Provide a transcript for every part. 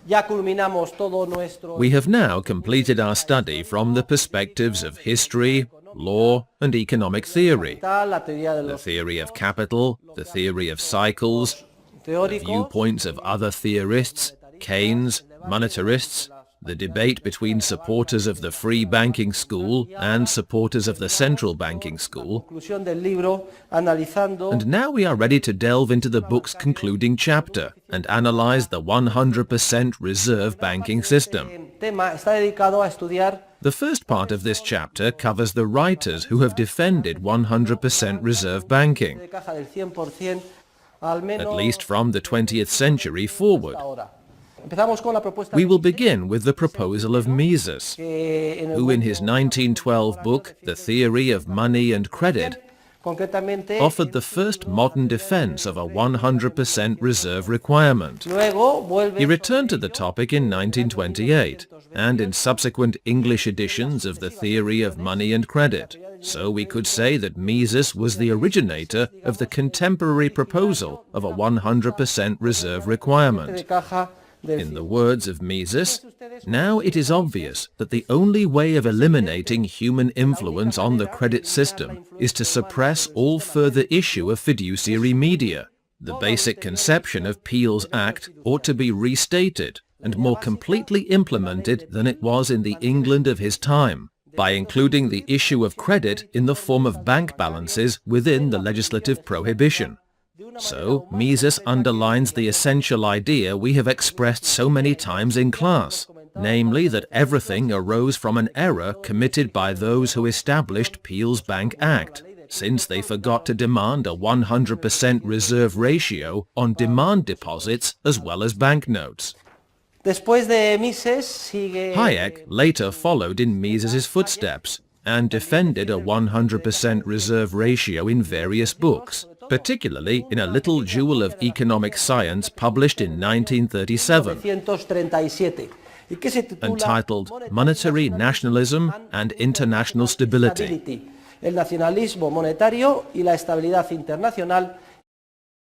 We have now completed our study from the perspectives of history, law and economic theory, the theory of capital, the theory of cycles, the viewpoints of other theorists, Keynes, monetarists, the debate between supporters of the free banking school and supporters of the central banking school, and now we are ready to delve into the book's concluding chapter and analyze the 100% reserve banking system. The first part of this chapter covers the writers who have defended 100% reserve banking, at least from the 20th century forward. We will begin with the proposal of Mises, who in his 1912 book, The Theory of Money and Credit, offered the first modern defense of a 100% reserve requirement. He returned to the topic in 1928, and in subsequent English editions of The Theory of Money and Credit. So we could say that Mises was the originator of the contemporary proposal of a 100% reserve requirement. In the words of Mises, now it is obvious that the only way of eliminating human influence on the credit system is to suppress all further issue of fiduciary media. The basic conception of Peel's Act ought to be restated and more completely implemented than it was in the England of his time, by including the issue of credit in the form of bank balances within the legislative prohibition. So, Mises underlines the essential idea we have expressed so many times in class, namely that everything arose from an error committed by those who established Peel's Bank Act, since they forgot to demand a 100% reserve ratio on demand deposits as well as banknotes. Hayek later followed in Mises's footsteps and defended a 100% reserve ratio in various books, particularly in a little jewel of economic science published in 1937, entitled Monetary Nationalism and International Stability.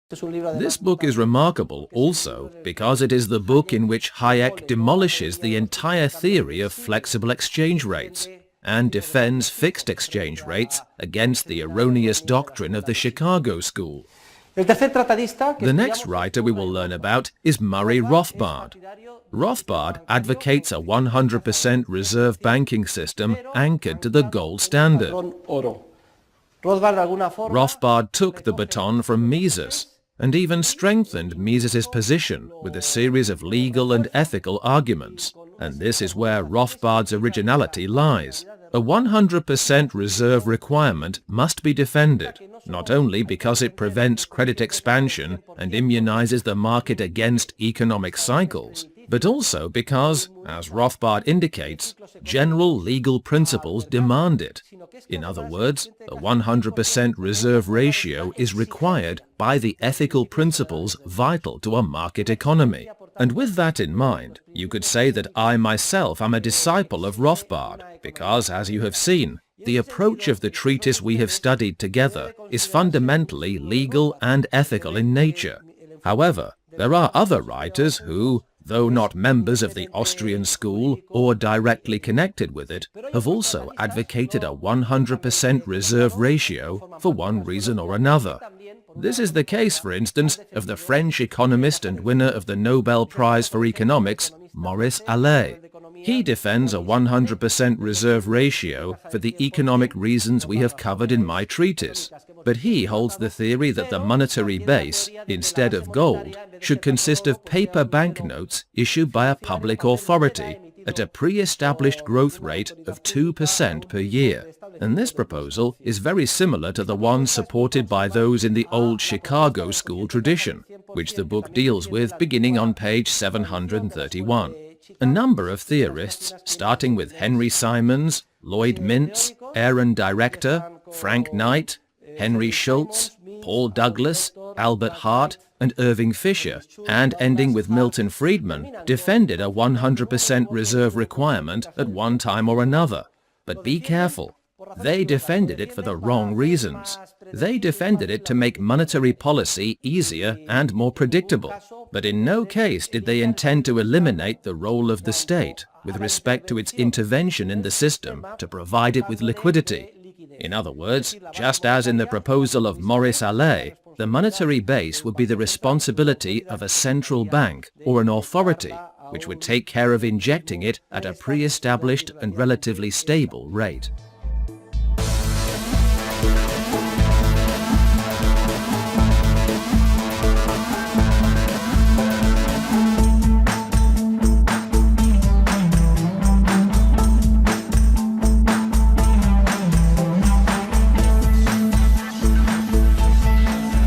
This book is remarkable also because it is the book in which Hayek demolishes the entire theory of flexible exchange rates and defends fixed exchange rates against the erroneous doctrine of the Chicago School. The next writer we will learn about is Murray Rothbard. Rothbard advocates a 100% reserve banking system anchored to the gold standard. Rothbard took the baton from Mises and even strengthened Mises's position with a series of legal and ethical arguments, and this is where Rothbard's originality lies. A 100% reserve requirement must be defended, not only because it prevents credit expansion and immunizes the market against economic cycles, but also because, as Rothbard indicates, general legal principles demand it. In other words, a 100% reserve ratio is required by the ethical principles vital to a market economy. And with that in mind, you could say that I myself am a disciple of Rothbard, because, as you have seen, the approach of the treatise we have studied together is fundamentally legal and ethical in nature. However, there are other writers who, though not members of the Austrian school or directly connected with it, have also advocated a 100% reserve ratio for one reason or another. This is the case, for instance, of the French economist and winner of the Nobel Prize for Economics, Maurice Allais. He defends a 100% reserve ratio for the economic reasons we have covered in my treatise, but he holds the theory that the monetary base, instead of gold, should consist of paper banknotes issued by a public authority at a pre-established growth rate of 2% per year. And this proposal is very similar to the one supported by those in the old Chicago School tradition, which the book deals with beginning on page 731. A number of theorists, starting with Henry Simons, Lloyd Mintz, Aaron Director, Frank Knight, Henry Schultz, Paul Douglas, Albert Hart, and Irving Fisher, and ending with Milton Friedman, defended a 100% reserve requirement at one time or another. But be careful. They defended it for the wrong reasons. They defended it to make monetary policy easier and more predictable. But in no case did they intend to eliminate the role of the state with respect to its intervention in the system to provide it with liquidity. In other words, just as in the proposal of Maurice Allais, the monetary base would be the responsibility of a central bank or an authority, which would take care of injecting it at a pre-established and relatively stable rate.